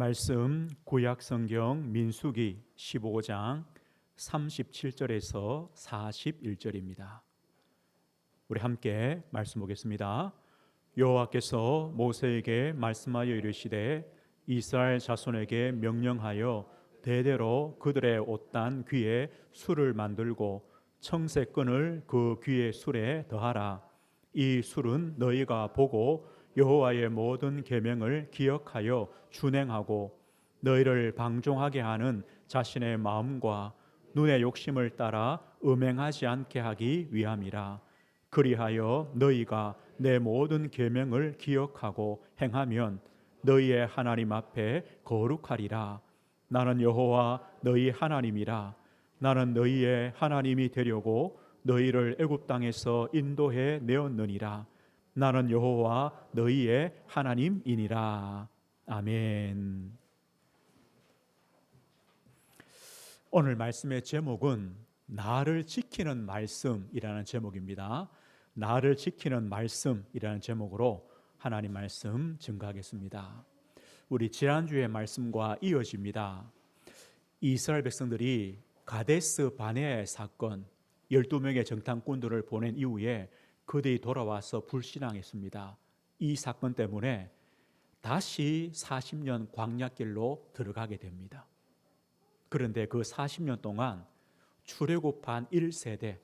말씀 구약성경 민수기 15장 37절에서 41절입니다. 우리 함께 말씀 보겠습니다. 여호와께서 모세에게 말씀하여 이르시되 이스라엘 자손에게 명령하여 대대로 그들의 옷단 귀에 술을 만들고 청새끈을 그 귀의 술에 더하라. 이 술은 너희가 보고 여호와의 모든 계명을 기억하여 준행하고 너희를 방종하게 하는 자신의 마음과 눈의 욕심을 따라 음행하지 않게 하기 위함이라. 그리하여 너희가 내 모든 계명을 기억하고 행하면 너희의 하나님 앞에 거룩하리라. 나는 여호와 너희 하나님이라. 나는 너희의 하나님이 되려고 너희를 애굽 땅에서 인도해 내었느니라. 나는 여호와 너희의 하나님이니라. 아멘. 오늘 말씀의 제목은 나를 지키는 말씀이라는 제목입니다. 나를 지키는 말씀이라는 제목으로 하나님 말씀 증거하겠습니다. 우리 지난주의 말씀과 이어집니다. 이스라엘 백성들이 가데스 바네아의 사건, 12명의 정탐꾼들을 보낸 이후에 그들이 돌아와서 불신앙했습니다. 이 사건 때문에 다시 40년 광야길로 들어가게 됩니다. 그런데 그 40년 동안 출애굽한 1세대,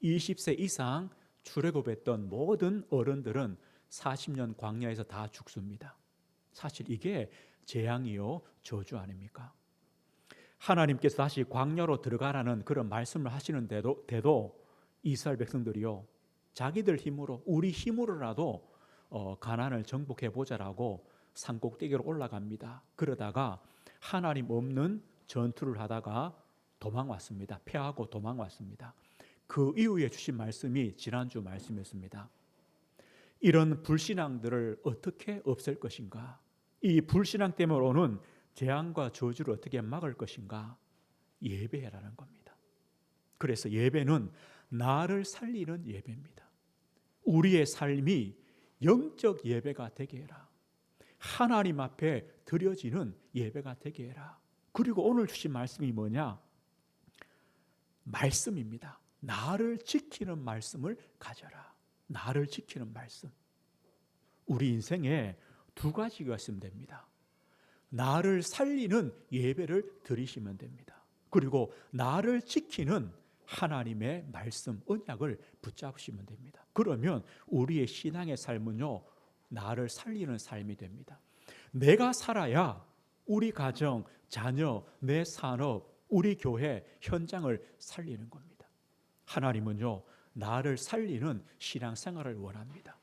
20세 이상 출애굽했던 모든 어른들은 40년 광야에서 다 죽습니다. 사실 이게 재앙이요 저주 아닙니까? 하나님께서 다시 광야로 들어가라는 그런 말씀을 하시는데도 이스라엘 백성들이요 자기들 힘으로, 우리 힘으로라도 가나안을 정복해 보자라고 산꼭대기로 올라갑니다. 그러다가 하나님 없는 전투를 하다가 도망왔습니다. 패하고 도망왔습니다. 그 이후에 주신 말씀이 지난주 말씀이었습니다. 이런 불신앙들을 어떻게 없앨 것인가? 이 불신앙 때문에 오는 재앙과 저주를 어떻게 막을 것인가? 예배라는 겁니다. 그래서 예배는 나를 살리는 예배입니다. 우리의 삶이 영적 예배가 되게 해라. 하나님 앞에 드려지는 예배가 되게 해라. 그리고 오늘 주신 말씀이 뭐냐? 말씀입니다. 나를 지키는 말씀을 가져라. 나를 지키는 말씀. 우리 인생에 두 가지가 있으면 됩니다. 나를 살리는 예배를 드리시면 됩니다. 그리고 나를 지키는 하나님의 말씀, 언약을 붙잡으시면 됩니다. 그러면 우리의 신앙의 삶은요, 나를 살리는 삶이 됩니다. 내가 살아야 우리 가정, 자녀, 내 산업, 우리 교회 현장을 살리는 겁니다. 하나님은요, 나를 살리는 신앙생활을 원합니다.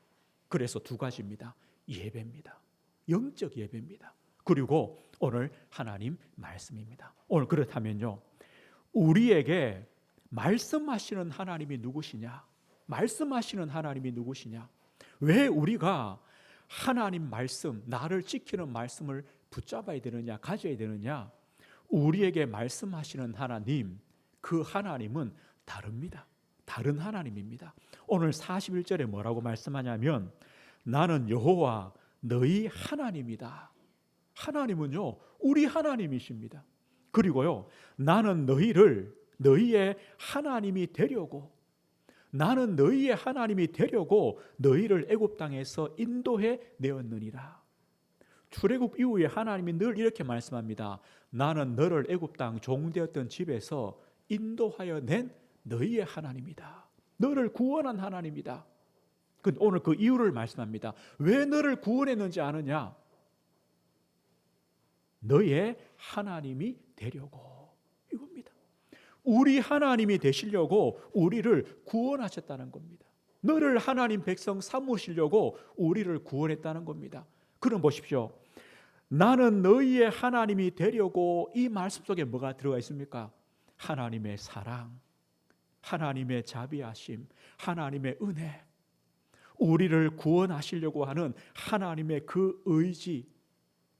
그래서 두 가지입니다. 예배입니다. 영적 예배입니다. 그리고 오늘 하나님 말씀입니다. 오늘 그렇다면요, 우리에게 말씀하시는 하나님이 누구시냐? 말씀하시는 하나님이 누구시냐? 왜 우리가 하나님 말씀, 나를 지키는 말씀을 붙잡아야 되느냐, 가져야 되느냐? 우리에게 말씀하시는 하나님, 그 하나님은 다릅니다. 다른 하나님입니다. 오늘 41절에 뭐라고 말씀하냐면 나는 여호와 너희 하나님이다. 하나님은요, 우리 하나님이십니다. 그리고요, 나는 너희의 하나님이 되려고, 나는 너희의 하나님이 되려고 너희를 애굽 땅에서 인도해 내었느니라. 출애굽 이후에 하나님이 늘 이렇게 말씀합니다. 나는 너를 애굽 땅 종되었던 집에서 인도하여 낸 너희의 하나님이다. 너를 구원한 하나님이다. 오늘 그 이유를 말씀합니다. 왜 너를 구원했는지 아느냐? 너의 하나님이 되려고, 이겁니다. 우리 하나님이 되시려고 우리를 구원하셨다는 겁니다. 너를 하나님 백성 삼으시려고 우리를 구원했다는 겁니다. 그럼 보십시오. 나는 너희의 하나님이 되려고, 이 말씀 속에 뭐가 들어가 있습니까? 하나님의 사랑, 하나님의 자비하심, 하나님의 은혜, 우리를 구원하시려고 하는 하나님의 그 의지,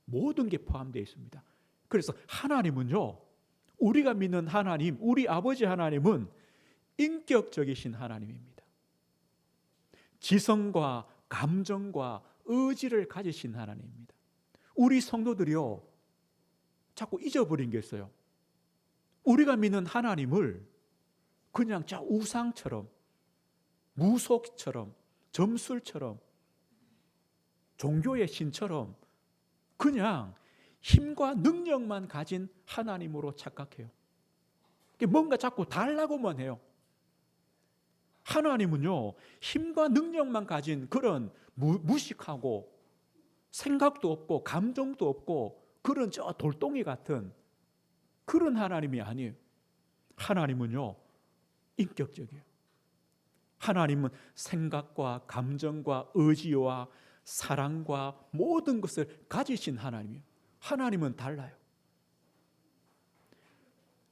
모든 게 포함되어 있습니다. 그래서 하나님은요, 우리가 믿는 하나님, 우리 아버지 하나님은 인격적이신 하나님입니다. 지성과 감정과 의지를 가지신 하나님입니다. 우리 성도들이요, 자꾸 잊어버린 게 있어요. 우리가 믿는 하나님을 그냥 저 우상처럼, 무속처럼, 점술처럼, 종교의 신처럼 그냥 힘과 능력만 가진 하나님으로 착각해요. 뭔가 자꾸 달라고만 해요. 하나님은요, 힘과 능력만 가진 그런 무식하고 생각도 없고 감정도 없고 그런 저 돌덩이 같은 그런 하나님이 아니에요. 하나님은요, 인격적이에요. 하나님은 생각과 감정과 의지와 사랑과 모든 것을 가지신 하나님이에요. 하나님은 달라요.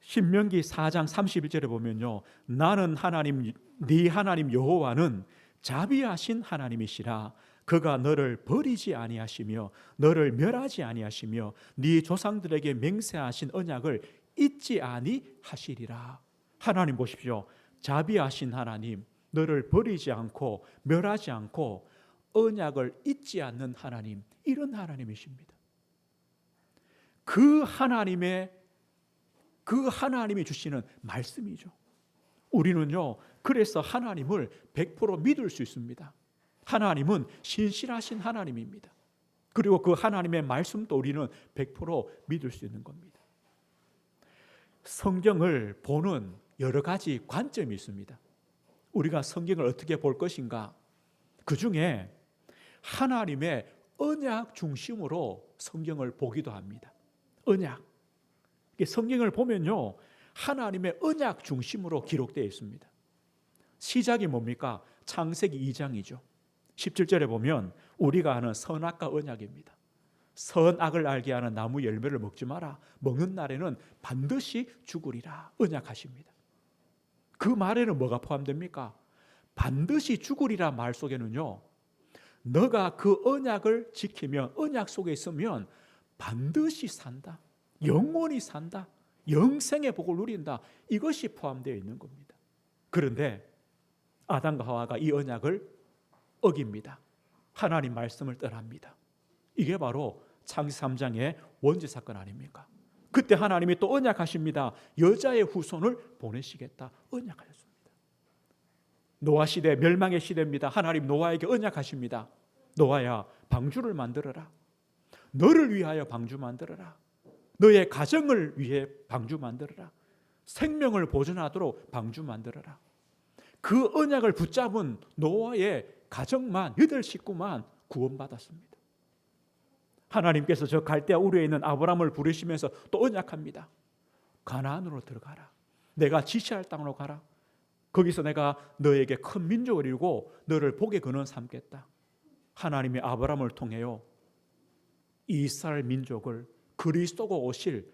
신명기 4장 31절에 보면요, 나는 하나님, 네 하나님 여호와는 자비하신 하나님이시라. 그가 너를 버리지 아니하시며 너를 멸하지 아니하시며 네 조상들에게 맹세하신 언약을 잊지 아니하시리라. 하나님 보십시오. 자비하신 하나님, 너를 버리지 않고 멸하지 않고 언약을 잊지 않는 하나님, 이런 하나님이십니다. 그 하나님이 주시는 말씀이죠. 우리는요, 그래서 하나님을 100% 믿을 수 있습니다. 하나님은 신실하신 하나님입니다. 그리고 그 하나님의 말씀도 우리는 100% 믿을 수 있는 겁니다. 성경을 보는 여러 가지 관점이 있습니다. 우리가 성경을 어떻게 볼 것인가? 그 중에 하나님의 언약 중심으로 성경을 보기도 합니다. 언약. 성경을 보면요, 하나님의 언약 중심으로 기록되어 있습니다. 시작이 뭡니까? 창세기 2장이죠. 17절에 보면 우리가 아는 선악과 언약입니다. 선악을 알게 하는 나무 열매를 먹지 마라. 먹는 날에는 반드시 죽으리라. 언약하십니다. 그 말에는 뭐가 포함됩니까? 반드시 죽으리라 말 속에는요, 너가 그 언약을 지키면, 언약 속에 있으면 반드시 산다. 영원히 산다. 영생의 복을 누린다. 이것이 포함되어 있는 겁니다. 그런데 아담과 하와가 이 언약을 어깁니다. 하나님 말씀을 떠납니다. 이게 바로 창세기 3장의 원죄 사건 아닙니까? 그때 하나님이 또 언약하십니다. 여자의 후손을 보내시겠다. 언약하셨습니다. 노아 시대, 멸망의 시대입니다. 하나님 노아에게 언약하십니다. 노아야, 방주를 만들어라. 너를 위하여 방주 만들어라. 너의 가정을 위해 방주 만들어라. 생명을 보존하도록 방주 만들어라. 그 언약을 붙잡은 노아의 가정만, 8식구만 구원받았습니다. 하나님께서 저 갈대아 우르에 있는 아브라함을 부르시면서 또 언약합니다. 가나안으로 들어가라. 내가 지시할 땅으로 가라. 거기서 내가 너에게 큰 민족을 이루고 너를 복의 근원 삼겠다. 하나님이 아브라함을 통해요, 이스라엘 민족을 그리스도가 오실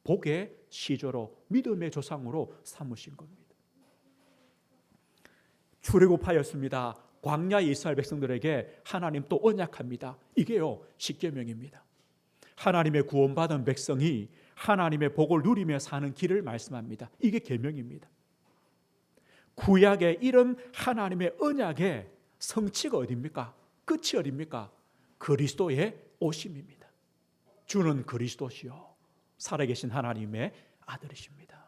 복의 시조로, 믿음의 조상으로 삼으신 겁니다. 출애굽하였습니다. 광야 이스라엘 백성들에게 하나님 또 언약합니다. 이게요, 십계명입니다. 하나님의 구원받은 백성이 하나님의 복을 누리며 사는 길을 말씀합니다. 이게 계명입니다. 구약의 이런 하나님의 언약의 성취가 어디입니까? 끝이 어디입니까? 그리스도의 오심입니다. 주는 그리스도시요 살아계신 하나님의 아들이십니다.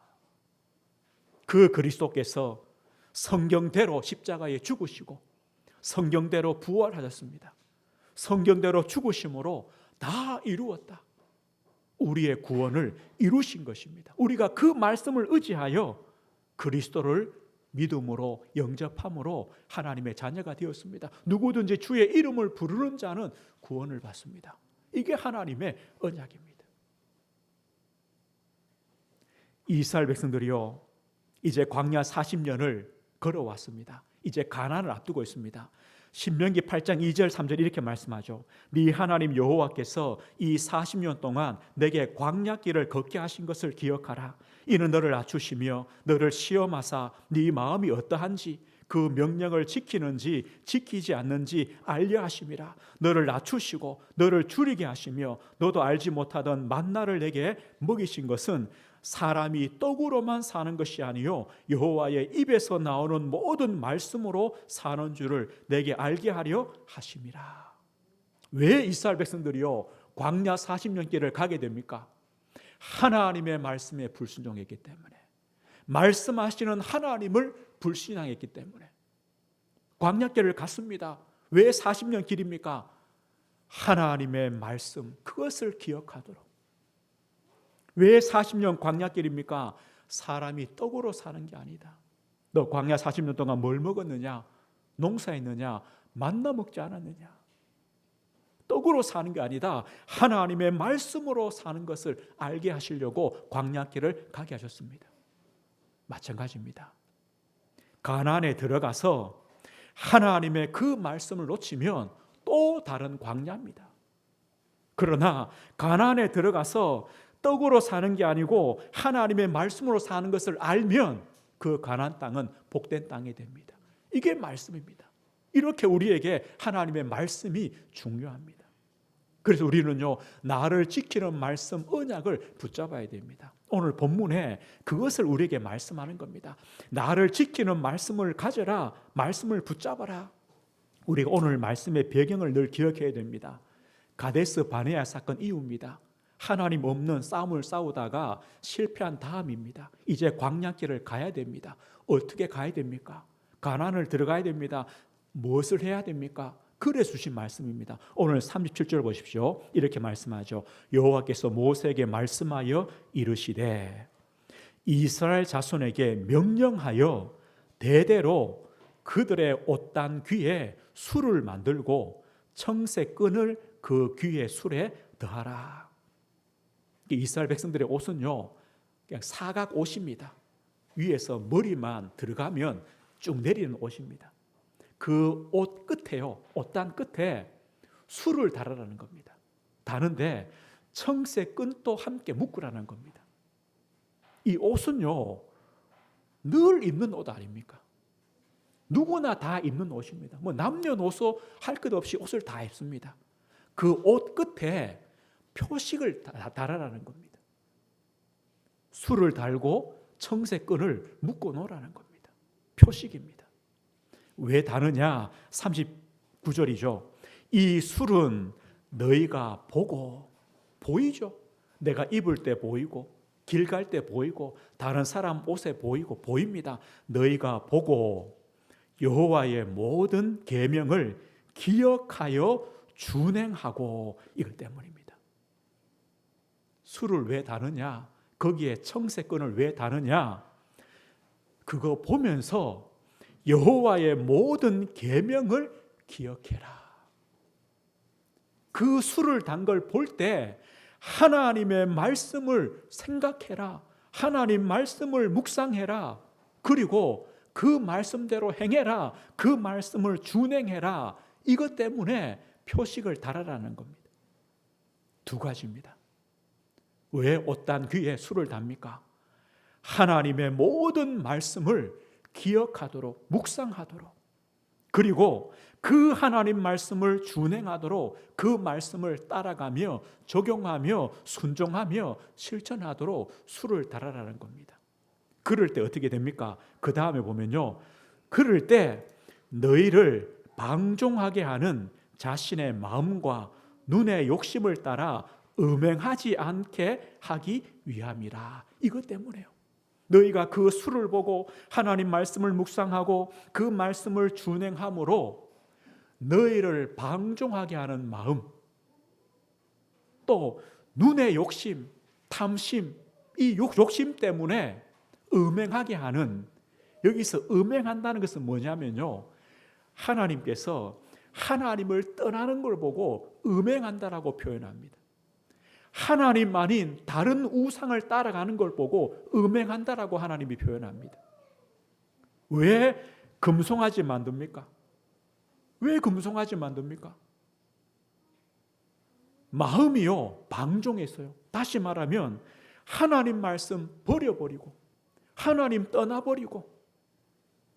그 그리스도께서 성경대로 십자가에 죽으시고 성경대로 부활하셨습니다. 성경대로 죽으심으로 다 이루었다. 우리의 구원을 이루신 것입니다. 우리가 그 말씀을 의지하여 그리스도를 믿음으로 영접함으로 하나님의 자녀가 되었습니다. 누구든지 주의 이름을 부르는 자는 구원을 받습니다. 이게 하나님의 언약입니다. 이스라엘 백성들이요, 이제 광야 40년을 걸어왔습니다. 이제 가나안을 앞두고 있습니다. 신명기 8장 2절 3절 이렇게 말씀하죠. 네 하나님 여호와께서 이 40년 동안 내게 광야길을 걷게 하신 것을 기억하라. 이는 너를 낮추시며 너를 시험하사 네 마음이 어떠한지 그 명령을 지키는지 지키지 않는지 알려 하심이라. 너를 낮추시고 너를 줄이게 하시며 너도 알지 못하던 만나를 내게 먹이신 것은 사람이 떡으로만 사는 것이 아니요 여호와의 입에서 나오는 모든 말씀으로 사는 줄을 내게 알게 하려 하심이라. 왜 이스라엘 백성들이요 광야 40년 길을 가게 됩니까? 하나님의 말씀에 불순종했기 때문에, 말씀하시는 하나님을 불신앙했기 때문에 광야길을 갔습니다. 왜 40년 길입니까? 하나님의 말씀, 그것을 기억하도록. 왜 40년 광야길입니까? 사람이 떡으로 사는 게 아니다. 너 광야 40년 동안 뭘 먹었느냐? 농사했느냐? 만나 먹지 않았느냐? 떡으로 사는 게 아니다. 하나님의 말씀으로 사는 것을 알게 하시려고 광야길을 가게 하셨습니다. 마찬가지입니다. 가나안에 들어가서 하나님의 그 말씀을 놓치면 또 다른 광야입니다. 그러나 가나안에 들어가서 떡으로 사는 게 아니고 하나님의 말씀으로 사는 것을 알면 그 가나안 땅은 복된 땅이 됩니다. 이게 말씀입니다. 이렇게 우리에게 하나님의 말씀이 중요합니다. 그래서 우리는요, 나를 지키는 말씀, 언약을 붙잡아야 됩니다. 오늘 본문에 그것을 우리에게 말씀하는 겁니다. 나를 지키는 말씀을 가져라, 말씀을 붙잡아라. 우리가 오늘 말씀의 배경을 늘 기억해야 됩니다. 가데스 바네아 사건 이후입니다. 하나님 없는 싸움을 싸우다가 실패한 다음입니다. 이제 광야길을 가야 됩니다. 어떻게 가야 됩니까? 가나안을 들어가야 됩니다. 무엇을 해야 됩니까? 그래 주신 말씀입니다. 오늘 37절 보십시오. 이렇게 말씀하죠. 여호와께서 모세에게 말씀하여 이르시되 이스라엘 자손에게 명령하여 대대로 그들의 옷단 귀에 술을 만들고 청색 끈을 그 귀의 술에 더하라. 이스라엘 백성들의 옷은요, 그냥 사각 옷입니다. 위에서 머리만 들어가면 쭉 내리는 옷입니다. 그 옷 끝에요, 옷단 끝에 술을 달으라는 겁니다. 다는데 청색 끈도 함께 묶으라는 겁니다. 이 옷은요, 늘 입는 옷 아닙니까? 누구나 다 입는 옷입니다. 뭐 남녀노소 할 것 없이 옷을 다 입습니다. 그 옷 끝에 표식을 달아라는 겁니다. 술을 달고 청색 끈을 묶어 놓으라는 겁니다. 표식입니다. 왜 다느냐? 39절이죠. 이 술은 너희가 보고, 보이죠? 내가 입을 때 보이고 길 갈 때 보이고 다른 사람 옷에 보이고 보입니다. 너희가 보고 여호와의 모든 계명을 기억하여 준행하고, 이것 때문입니다. 술을 왜 다느냐? 거기에 청색끈을 왜 다느냐? 그거 보면서 여호와의 모든 계명을 기억해라. 그 술을 단 걸 볼 때 하나님의 말씀을 생각해라. 하나님 말씀을 묵상해라. 그리고 그 말씀대로 행해라. 그 말씀을 준행해라. 이것 때문에 표식을 달아라는 겁니다. 두 가지입니다. 왜 옷단 귀에 술을 답니까? 하나님의 모든 말씀을 기억하도록, 묵상하도록, 그리고 그 하나님 말씀을 준행하도록, 그 말씀을 따라가며 적용하며 순종하며 실천하도록 술을 달아라는 겁니다. 그럴 때 어떻게 됩니까? 그 다음에 보면요, 그럴 때 너희를 방종하게 하는 자신의 마음과 눈의 욕심을 따라 음행하지 않게 하기 위함이라. 이것 때문에요. 너희가 그 술을 보고 하나님 말씀을 묵상하고 그 말씀을 준행함으로 너희를 방종하게 하는 마음, 또 눈의 욕심, 탐심, 이 욕심 때문에 음행하게 하는, 여기서 음행한다는 것은 뭐냐면요, 하나님께서 하나님을 떠나는 걸 보고 음행한다라고 표현합니다. 하나님 아닌 다른 우상을 따라가는 걸 보고 음행한다라고 하나님이 표현합니다. 왜 금송아지 만듭니까? 왜 금송아지 만듭니까? 마음이요, 방종했어요. 다시 말하면 하나님 말씀 버려버리고 하나님 떠나버리고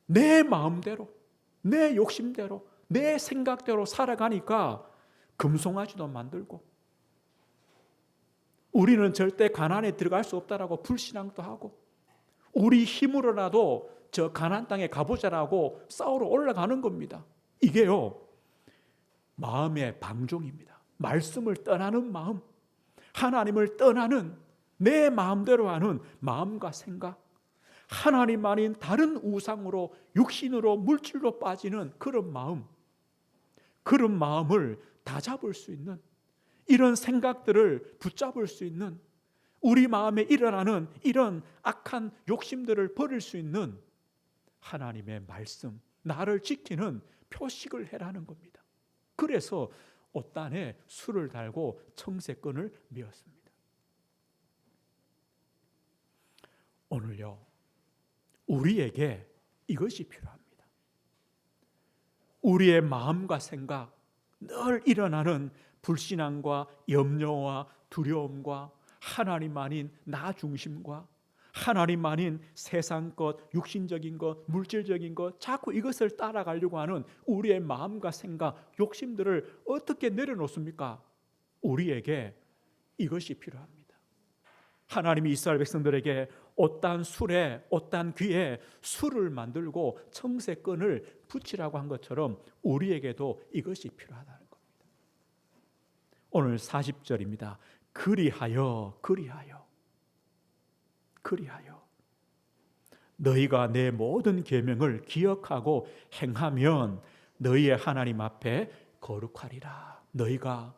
내 마음대로, 내 욕심대로, 내 생각대로 살아가니까 금송아지도 만들고, 우리는 절대 가나안에 들어갈 수 없다라고 불신앙도 하고, 우리 힘으로라도 저 가나안 땅에 가보자라고 싸우러 올라가는 겁니다. 이게요, 마음의 방종입니다. 말씀을 떠나는 마음, 하나님을 떠나는 내 마음대로 하는 마음과 생각, 하나님 아닌 다른 우상으로 육신으로 물질로 빠지는 그런 마음을 다잡을 수 있는, 이런 생각들을 붙잡을 수 있는, 우리 마음에 일어나는 이런 악한 욕심들을 버릴 수 있는 하나님의 말씀, 나를 지키는 표식을 해라는 겁니다. 그래서 옷단에 술을 달고 청새끈을 메었습니다. 오늘요, 우리에게 이것이 필요합니다. 우리의 마음과 생각, 늘 일어나는 불신앙과 염려와 두려움과 하나님 아닌 나 중심과 하나님 아닌 세상 것, 육신적인 것, 물질적인 것, 자꾸 이것을 따라가려고 하는 우리의 마음과 생각, 욕심들을 어떻게 내려놓습니까? 우리에게 이것이 필요합니다. 하나님이 이스라엘 백성들에게 옷단 술에, 옷단 귀에 술을 만들고 청새끈을 붙이라고 한 것처럼 우리에게도 이것이 필요하다는 겁니다. 오늘 40절입니다. 그리하여 너희가 내 모든 계명을 기억하고 행하면 너희의 하나님 앞에 거룩하리라. 너희가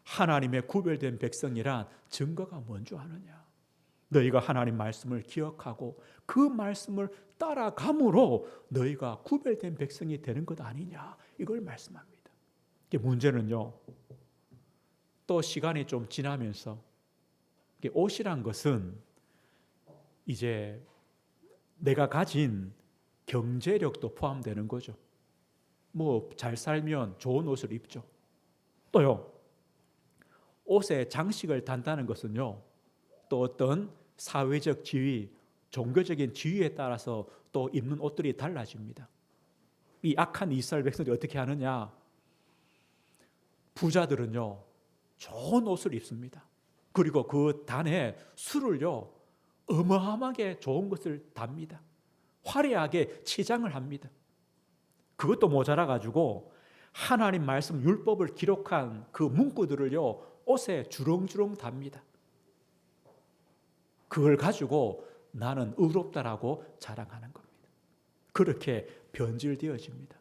하나님의 구별된 백성이란 증거가 뭔지 아느냐? 너희가 하나님 말씀을 기억하고 그 말씀을 따라감으로 너희가 구별된 백성이 되는 것 아니냐, 이걸 말씀합니다. 문제는요, 또 시간이 좀 지나면서 옷이란 것은 이제 내가 가진 경제력도 포함되는 거죠. 뭐 잘 살면 좋은 옷을 입죠. 또요, 옷에 장식을 단다는 것은요, 또 어떤 사회적 지위, 종교적인 지위에 따라서 또 입는 옷들이 달라집니다. 이 악한 이스라엘 백성들이 어떻게 하느냐? 부자들은요, 좋은 옷을 입습니다. 그리고 그 단에 술을요, 어마어마하게 좋은 것을 답니다. 화려하게 치장을 합니다. 그것도 모자라 가지고 하나님 말씀 율법을 기록한 그 문구들을요, 옷에 주렁주렁 답니다. 그걸 가지고 나는 의롭다라고 자랑하는 겁니다. 그렇게 변질되어집니다.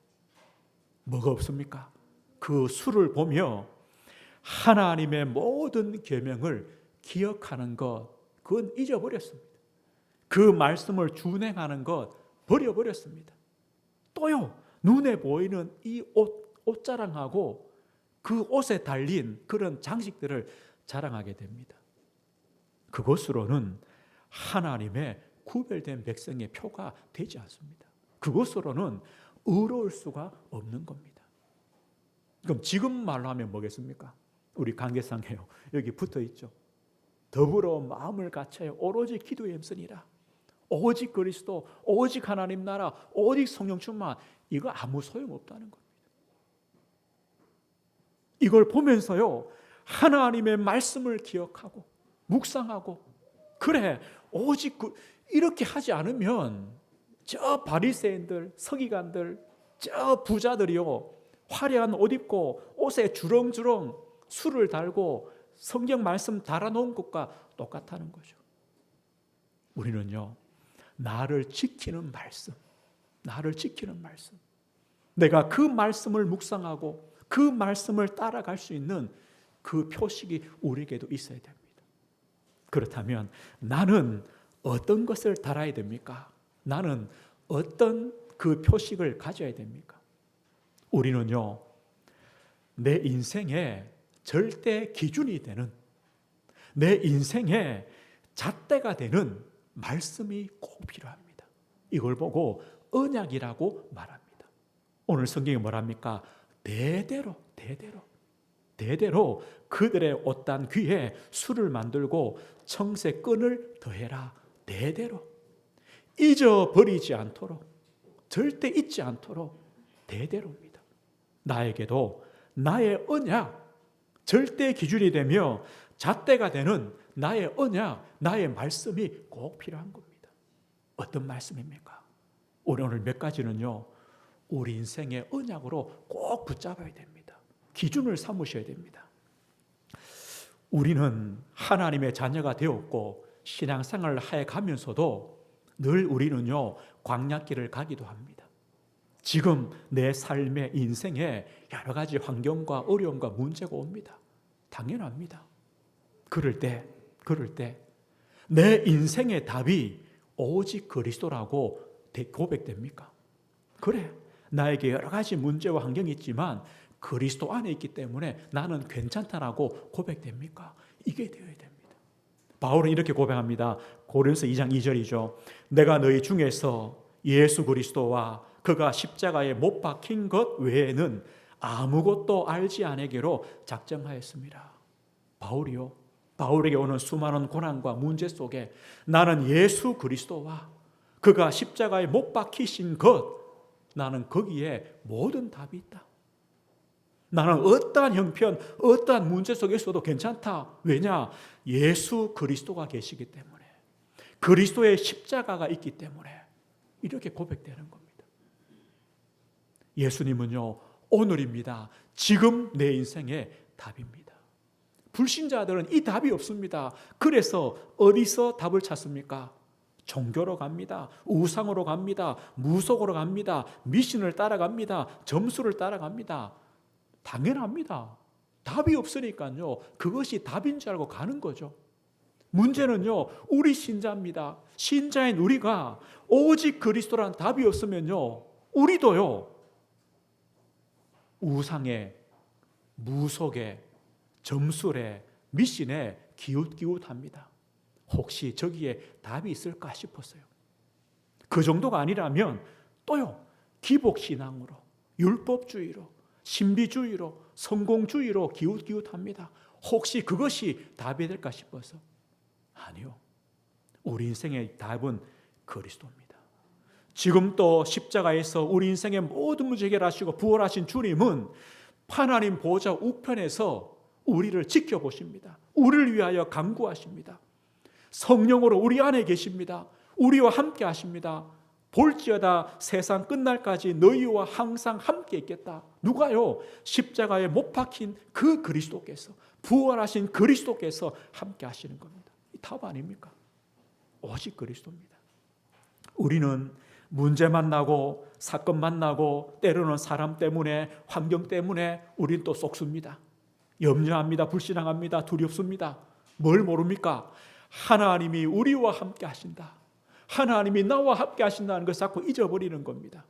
뭐가 없습니까? 그 술을 보며 하나님의 모든 계명을 기억하는 것, 그건 잊어버렸습니다. 그 말씀을 준행하는 것 버려버렸습니다. 또요, 눈에 보이는 이 옷 자랑하고 그 옷에 달린 그런 장식들을 자랑하게 됩니다. 그것으로는 하나님의 구별된 백성의 표가 되지 않습니다. 그것으로는 의로울 수가 없는 겁니다. 그럼 지금 말로 하면 뭐겠습니까? 우리 관계상에요, 여기 붙어 있죠. 더불어 마음을 갖춰요. 오로지 기도에 힘쓰니라. 오직 그리스도, 오직 하나님 나라, 오직 성령 충만. 이거 아무 소용없다는 겁니다. 이걸 보면서요, 하나님의 말씀을 기억하고 묵상하고, 그래, 오직 이렇게 하지 않으면 저 바리새인들, 서기관들, 저 부자들이요, 화려한 옷 입고 옷에 주렁주렁 술을 달고 성경 말씀 달아놓은 것과 똑같다는 거죠. 우리는요, 나를 지키는 말씀, 내가 그 말씀을 묵상하고 그 말씀을 따라갈 수 있는 그 표식이 우리에게도 있어야 됩니다. 그렇다면 나는 어떤 것을 달아야 됩니까? 나는 어떤 그 표식을 가져야 됩니까? 우리는요, 내 인생의 절대 기준이 되는, 내 인생의 잣대가 되는 말씀이 꼭 필요합니다. 이걸 보고 언약이라고 말합니다. 오늘 성경이 뭐랍니까? 대대로 그들의 옷단 귀에 술을 만들고 청새끈을 더해라. 대대로 잊어버리지 않도록, 절대 잊지 않도록 대대로입니다. 나에게도 나의 언약, 절대 기준이 되며 잣대가 되는 나의 언약, 나의 말씀이 꼭 필요한 겁니다. 어떤 말씀입니까? 오늘 몇 가지는요, 우리 인생의 언약으로 꼭 붙잡아야 됩니다. 기준을 삼으셔야 됩니다. 우리는 하나님의 자녀가 되었고 신앙생활을 해 가면서도 늘 우리는요 광야길을 가기도 합니다. 지금 내 삶의 인생에 여러 가지 환경과 어려움과 문제가 옵니다. 당연합니다. 그럴 때 내 인생의 답이 오직 그리스도라고 고백됩니까? 그래, 나에게 여러 가지 문제와 환경이 있지만 그리스도 안에 있기 때문에 나는 괜찮다라고 고백됩니까? 이게 되어야 됩니다. 바울은 이렇게 고백합니다. 고린도서 2장 2절이죠. 내가 너희 중에서 예수 그리스도와 그가 십자가에 못 박힌 것 외에는 아무것도 알지 않기로 작정하였습니다. 바울에게 오는 수많은 고난과 문제 속에 나는 예수 그리스도와 그가 십자가에 못 박히신 것, 나는 거기에 모든 답이 있다. 나는 어떠한 형편, 어떠한 문제 속에 있어도 괜찮다. 왜냐? 예수 그리스도가 계시기 때문에, 그리스도의 십자가가 있기 때문에 이렇게 고백되는 겁니다. 예수님은요, 오늘입니다. 지금 내 인생의 답입니다. 불신자들은 이 답이 없습니다. 그래서 어디서 답을 찾습니까? 종교로 갑니다. 우상으로 갑니다. 무속으로 갑니다. 미신을 따라갑니다. 점수를 따라갑니다. 당연합니다. 답이 없으니까요. 그것이 답인 줄 알고 가는 거죠. 문제는요, 우리 신자입니다. 신자인 우리가 오직 그리스도라는 답이 없으면요, 우리도요, 우상에, 무속에, 점술에, 미신에 기웃기웃합니다. 혹시 저기에 답이 있을까 싶었어요. 그 정도가 아니라면 또요, 기복신앙으로, 율법주의로, 신비주의로, 성공주의로 기웃기웃합니다. 혹시 그것이 답이 될까 싶어서. 아니요. 우리 인생의 답은 그리스도입니다. 지금 또 십자가에서 우리 인생의 모든 문제 해결하시고 부활하신 주님은 하나님 보좌 우편에서 우리를 지켜보십니다. 우리를 위하여 간구하십니다. 성령으로 우리 안에 계십니다. 우리와 함께 하십니다. 볼지어다 세상 끝날까지 너희와 항상 함께 있겠다. 누가요? 십자가에 못 박힌 그 그리스도께서, 부활하신 그리스도께서 함께 하시는 겁니다. 이 답 아닙니까? 오직 그리스도입니다. 우리는 문제 만나고 사건 만나고 때로는 사람 때문에 환경 때문에 우리는 또 속습니다. 염려합니다. 불신앙합니다. 두렵습니다. 뭘 모릅니까? 하나님이 우리와 함께 하신다. 하나님이 나와 함께 하신다는 것을 자꾸 잊어버리는 겁니다.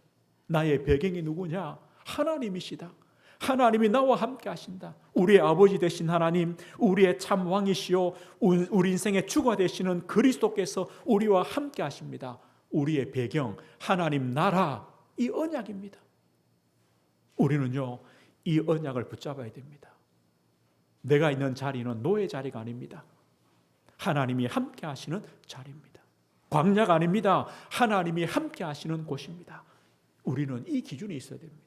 나의 배경이 누구냐? 하나님이시다. 하나님이 나와 함께 하신다. 우리의 아버지 되신 하나님, 우리의 참 왕이시요 우리 인생의 주가 되시는 그리스도께서 우리와 함께 하십니다. 우리의 배경, 하나님 나라, 이 언약입니다. 우리는요, 이 언약을 붙잡아야 됩니다. 내가 있는 자리는 노예 자리가 아닙니다. 하나님이 함께 하시는 자리입니다. 광야가 아닙니다. 하나님이 함께 하시는 곳입니다. 우리는 이 기준이 있어야 됩니다.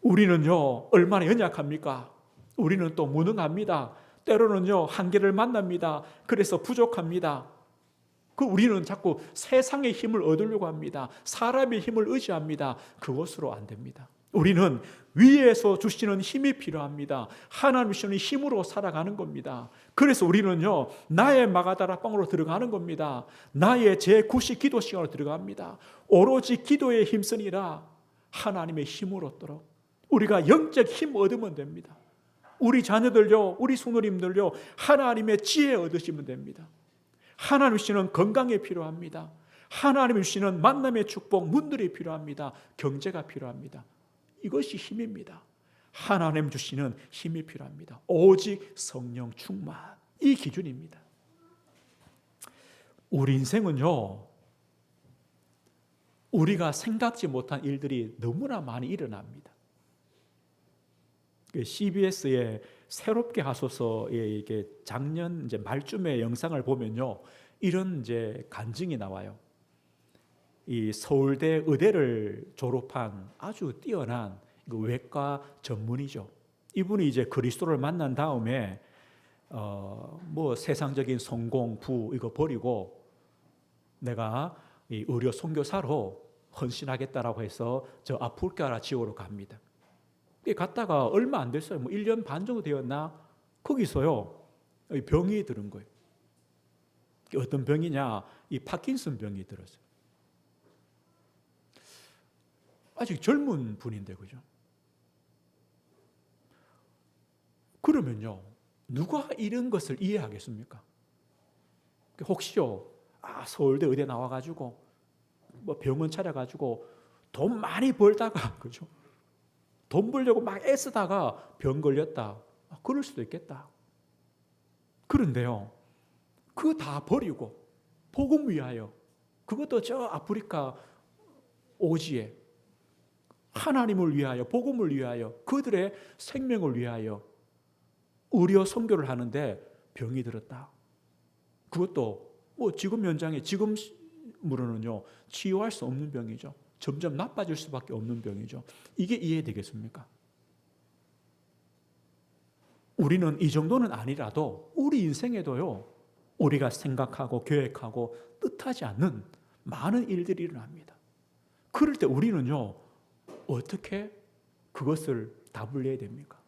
우리는요, 얼마나 연약합니까? 우리는 또 무능합니다. 때로는요, 한계를 만납니다. 그래서 부족합니다. 우리는 자꾸 세상의 힘을 얻으려고 합니다. 사람의 힘을 의지합니다. 그것으로 안 됩니다. 우리는 위에서 주시는 힘이 필요합니다. 하나님 주시는 힘으로 살아가는 겁니다. 그래서 우리는요, 나의 마가다락방으로 들어가는 겁니다. 나의 제9시 기도 시간으로 들어갑니다. 오로지 기도에 힘쓰니라. 하나님의 힘으로 얻도록 우리가 영적 힘 얻으면 됩니다. 우리 자녀들요, 우리 손님들요, 하나님의 지혜 얻으시면 됩니다. 하나님 주시는 건강이 필요합니다. 하나님 주시는 만남의 축복, 문들이 필요합니다. 경제가 필요합니다. 이것이 힘입니다. 하나님 주시는 힘이 필요합니다. 오직 성령 충만, 이 기준입니다. 우리 인생은요, 우리가 생각지 못한 일들이 너무나 많이 일어납니다. CBS의 새롭게 하소서의 이게 작년 이제 말쯤에 영상을 보면요, 이런 이제 간증이 나와요. 이 서울대 의대를 졸업한 아주 뛰어난 외과 전문의죠. 이분이 이제 그리스도를 만난 다음에 뭐 세상적인 성공, 부 이거 버리고 내가 이 의료 선교사로 헌신하겠다라고 해서 저 아프리카 지역으로 갑니다. 갔다가 얼마 안 됐어요. 뭐 1년 반 정도 되었나? 거기서요, 병이 들은 거예요. 어떤 병이냐? 이 파킨슨 병이 들었어요. 아직 젊은 분인데, 그죠? 그러면요, 누가 이런 것을 이해하겠습니까? 혹시요, 서울대 의대 나와가지고 뭐 병원 차려가지고 돈 많이 벌다가, 그죠? 돈 벌려고 막 애쓰다가 병 걸렸다. 그럴 수도 있겠다. 그런데요, 그거 다 버리고 복음 위하여, 그것도 저 아프리카 오지에 하나님을 위하여, 복음을 위하여, 그들의 생명을 위하여 의료 선교를 하는데 병이 들었다. 그것도 뭐 지금 현장에, 지금으로는요 치유할 수 없는 병이죠. 점점 나빠질 수밖에 없는 병이죠. 이게 이해되겠습니까? 우리는 이 정도는 아니라도 우리 인생에도요, 우리가 생각하고 계획하고 뜻하지 않는 많은 일들이 일어납니다. 그럴 때 우리는요, 어떻게 그것을 답을 내야 됩니까?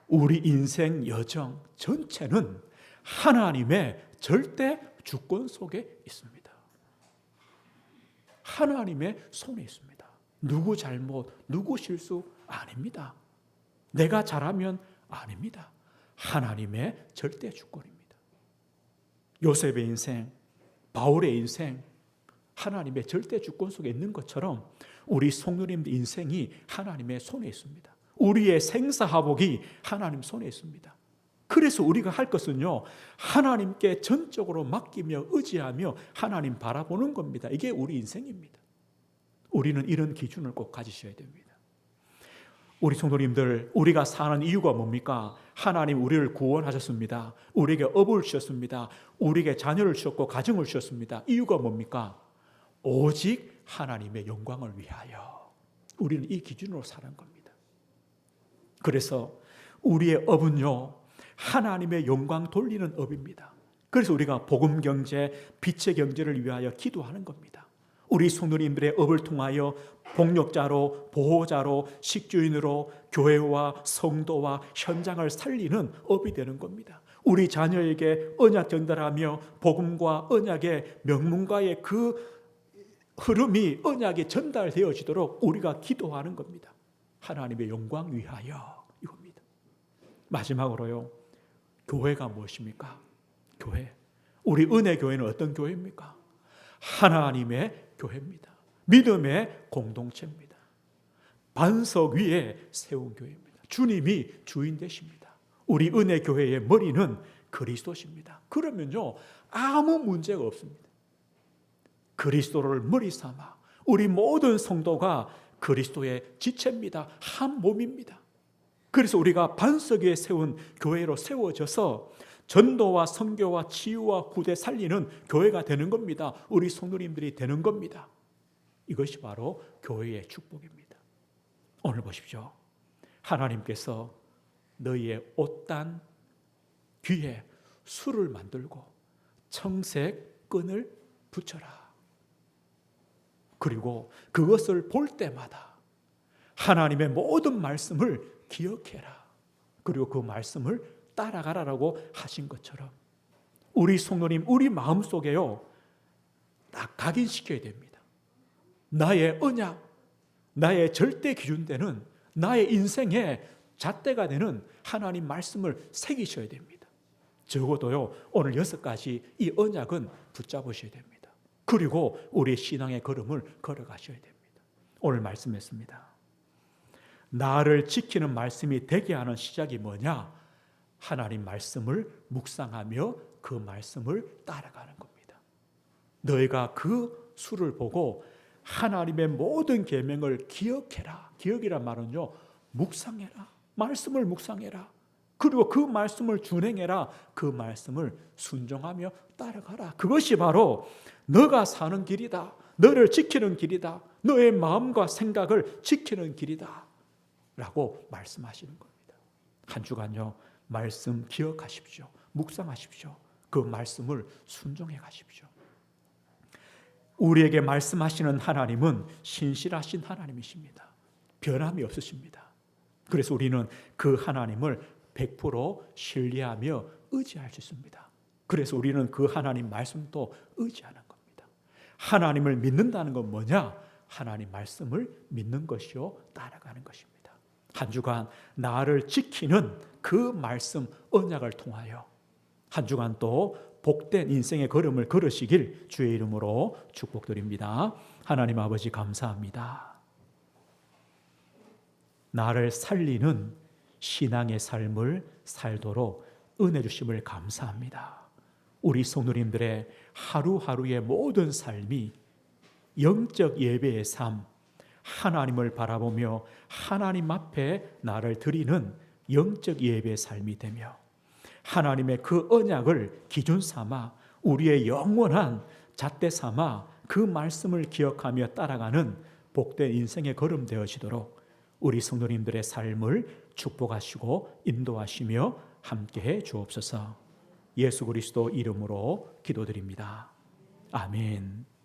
우리 인생 여정 전체는 하나님의 절대 주권 속에 있습니다. 하나님의 손에 있습니다. 누구 잘못, 누구 실수 아닙니다. 내가 잘하면 아닙니다. 하나님의 절대 주권입니다. 요셉의 인생, 바울의 인생, 하나님의 절대 주권 속에 있는 것처럼 우리 성도님들 인생이 하나님의 손에 있습니다. 우리의 생사화복이 하나님 손에 있습니다. 그래서 우리가 할 것은요, 하나님께 전적으로 맡기며 의지하며 하나님 바라보는 겁니다. 이게 우리 인생입니다. 우리는 이런 기준을 꼭 가지셔야 됩니다. 우리 성도님들, 우리가 사는 이유가 뭡니까? 하나님 우리를 구원하셨습니다. 우리에게 업을 주셨습니다. 우리에게 자녀를 주셨고 가정을 주셨습니다. 이유가 뭡니까? 오직 하나님의 영광을 위하여. 우리는 이 기준으로 사는 겁니다. 그래서 우리의 업은요, 하나님의 영광 돌리는 업입니다. 그래서 우리가 복음 경제, 빛의 경제를 위하여 기도하는 겁니다. 우리 성도님들의 업을 통하여 복력자로, 보호자로, 식주인으로 교회와 성도와 현장을 살리는 업이 되는 겁니다. 우리 자녀에게 언약 전달하며 복음과 언약의 명문가의 그 흐름이 언약에 전달되어지도록 우리가 기도하는 겁니다. 하나님의 영광 위하여 이겁니다. 마지막으로요, 교회가 무엇입니까? 교회. 우리 은혜교회는 어떤 교회입니까? 하나님의 교회입니다. 믿음의 공동체입니다. 반석 위에 세운 교회입니다. 주님이 주인 되십니다. 우리 은혜교회의 머리는 그리스도십니다. 그러면요, 아무 문제가 없습니다. 그리스도를 머리 삼아 우리 모든 성도가 그리스도의 지체입니다. 한 몸입니다. 그래서 우리가 반석 위에 세운 교회로 세워져서 전도와 선교와 치유와 구제 살리는 교회가 되는 겁니다. 우리 성도님들이 되는 겁니다. 이것이 바로 교회의 축복입니다. 오늘 보십시오. 하나님께서 너희의 옷단 귀에 술을 만들고 청색 끈을 붙여라. 그리고 그것을 볼 때마다 하나님의 모든 말씀을 기억해라. 그리고 그 말씀을 따라가라라고 하신 것처럼 우리 성도님, 우리 마음속에요, 딱 각인시켜야 됩니다. 나의 언약, 나의 절대 기준되는, 나의 인생의 잣대가 되는 하나님 말씀을 새기셔야 됩니다. 적어도요, 오늘 6가지 이 언약은 붙잡으셔야 됩니다. 그리고 우리 신앙의 걸음을 걸어가셔야 됩니다. 오늘 말씀했습니다. 나를 지키는 말씀이 되게 하는 시작이 뭐냐? 하나님 말씀을 묵상하며 그 말씀을 따라가는 겁니다. 너희가 그 수를 보고 하나님의 모든 계명을 기억해라. 기억이란 말은요, 묵상해라. 말씀을 묵상해라. 그리고 그 말씀을 준행해라. 그 말씀을 순종하며 따라가라. 그것이 바로 너가 사는 길이다. 너를 지키는 길이다. 너의 마음과 생각을 지키는 길이다. 라고 말씀하시는 겁니다. 한 주간요, 말씀 기억하십시오. 묵상하십시오. 그 말씀을 순종해 가십시오. 우리에게 말씀하시는 하나님은 신실하신 하나님이십니다. 변함이 없으십니다. 그래서 우리는 그 하나님을 100% 신뢰하며 의지할 수 있습니다. 그래서 우리는 그 하나님 말씀도 의지하는 겁니다. 하나님을 믿는다는 건 뭐냐? 하나님 말씀을 믿는 것이요 따라가는 것입니다. 한 주간 나를 지키는 그 말씀 언약을 통하여 한 주간 또 복된 인생의 걸음을 걸으시길 주의 이름으로 축복드립니다. 하나님 아버지 감사합니다. 나를 살리는 신앙의 삶을 살도록 은혜 주심을 감사합니다. 우리 성도님들의 하루하루의 모든 삶이 영적 예배의 삶, 하나님을 바라보며 하나님 앞에 나를 드리는 영적 예배의 삶이 되며 하나님의 그 언약을 기준 삼아 우리의 영원한 잣대 삼아 그 말씀을 기억하며 따라가는 복된 인생의 걸음 되어지도록 우리 성도님들의 삶을 축복하시고 인도하시며 함께해 주옵소서. 예수 그리스도 이름으로 기도드립니다. 아멘.